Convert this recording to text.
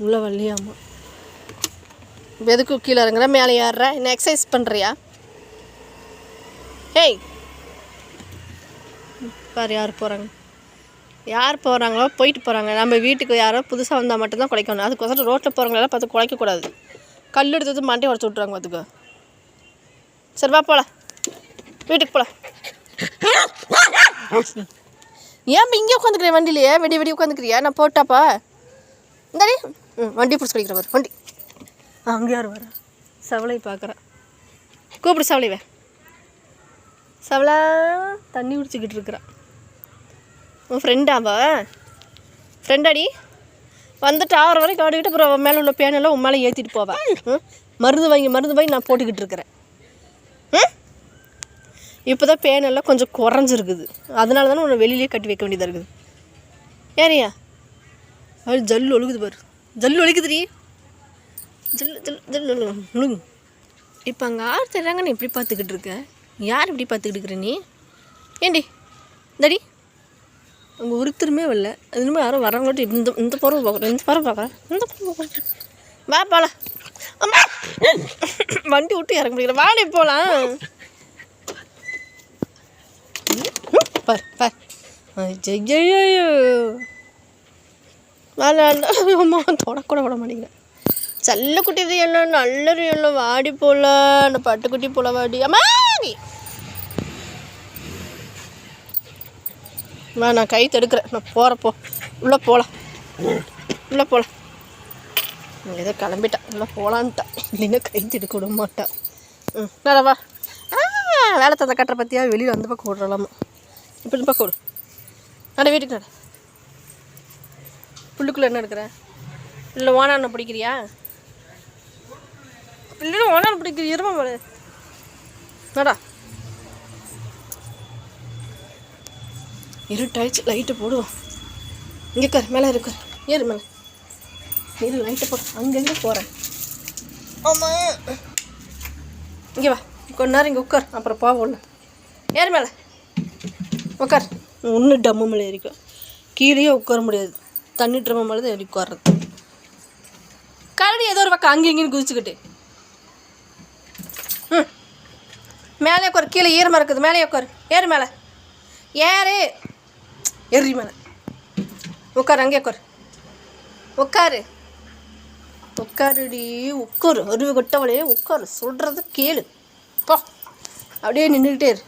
உள்ளே வரலையாம்மா. எதுக்கு கீழே இறங்குற, மேலே ஏறுற, என்ன எக்ஸசைஸ் பண்ணுறியா? ஹேய் பாரு யார் போகிறாங்க, யார் போகிறாங்களோ போயிட்டு போகிறாங்க. நம்ம வீட்டுக்கு யாரோ புதுசாக வந்தால் மட்டும்தான் குலைக்கணும். அதுக்கோசரம் ரோட்டில் போகிறவங்களெல்லாம் பார்த்து குலைக்கக்கூடாது. கல் எடுத்து மண்டையை உடச்சி விட்ருவாங்க பார்த்துக்கோ. சரி வா போகலாம், வீட்டுக்கு போகலாம். ஏன் இங்கே உட்காந்துக்கிறேன் வண்டியிலையே, வெடி வெடி உட்காந்துக்கிறியா? நான் போட்டாப்பா இந்தாடி. வண்டி பிடிச்சி குடிக்கிற பாரு வண்டி. அங்கே யார் வர? சவளை பார்க்குறேன், கூப்பிடு சவளைவே. சவளா தண்ணி குடிச்சிக்கிட்டு இருக்கிறான். உன் ஃப்ரெண்டாவா? ஃப்ரெண்டாடி வந்துட்டு ஆகிற வரைக்கும் ஆடிக்கிட்டு அப்புறம் மேலே உள்ள பேனெல்லாம் உன் மேலே ஏற்றிட்டு போவேன். மருந்து வாங்கி நான் போட்டுக்கிட்டு இருக்கிறேன். இப்போ தான் பேனெல்லாம் கொஞ்சம் குறைஞ்சிருக்குது, அதனால தானே உன்னை வெளியிலே கட்டி வைக்க வேண்டியதாக இருக்குது. ஏறியா அது ஜல்லு ஒழுகுது பாரு, ஜல்லு ஒழுகுதுரி, ஜல்லு ஜல் ஜல்லு ஒழுங்கு. இப்போ அங்கே ஆறு தெரியாங்க. நீ இப்படி பார்த்துக்கிட்டு இருக்க, யார் இப்படி பார்த்துக்கிட்டு இருக்கிற நீ? ஏண்டி இந்தடி அங்கே ஒருத்தருமே வரல. அது இனிமேல் யாரும் வரவங்கட்டு இந்த பருவம் பார்க்குறேன், இந்த பருவம் பார்க்குறேன், இந்த பருவம் பார்க்குறேன். வா போகலாம். அம்மா வண்டி விட்டு இறங்க முடியல, வாடி போகலாம். பார் பார் ஜெய்யோ வேலை அம்மா தொடக்கூட விட மாட்டேங்கிறேன். செல்லக்குட்டி எல்லாம் நல்லது எல்லாம் வாடி போல, அந்த பட்டுக்குட்டி போல வாடி. அம்மா நான் கை தடுக்கிறேன், நான் போகிறப்போ உள்ளே போகலாம், உள்ளே போகலாம். ஏதோ கிளம்பிட்டான், உள்ளே போகலான்ட்டான், இல்லைன்னா கை தடுக்க விட மாட்டான். வேலை வா. வேலை தந்த கட்டுற பற்றியா வெளியில் அந்த பக்கம் விட்றலாமா, இப்போ இந்த பக்கம் விடு. நட வீட்டுக்கு நட. புல்லுக்குள்ளே என்ன எடுக்கிற? இல்லை ஓனான பிடிக்கிறியா? இல்லை ஓனான பிடிக்கிற இருமா போல நடா. இருட்டாயிடுச்சு, லைட்டு போடுவோம். இங்கே கார் மேலே இருக்கு, ஏறு மேலே இரு, லைட்டை போடு. அங்கங்கே போகிறேன். ஆமாம் இங்கே வா, கொஞ்ச நேரம் இங்கே உட்கார், அப்புறம் போவோம். ஒன்று ஏறு மேலே உட்கார். ஒன்று டம்மு மேலே ஏறிக்கும், கீழேயே உட்கார முடியாது, தண்ணி ட்ரம்மு மேலே தான் ஏறி உட்கார்றது. கரடி ஏதோ ஒரு பக்கம் அங்கே இங்கேன்னு குதிச்சுக்கிட்டு. மேலே உட்கார், கீழே ஈரமாக இருக்குது, மேலே உட்கார். ஏறு மேலே ஏறு, ஏறி மேலே உட்கார். அங்கே உட்கார், உட்காரு உட்காருடி, உட்காரு. அருவி கொட்டவளையே உட்காரு, சொல்கிறத கேளு போ. அப்படியே நின்றுக்கிட்டே இரு.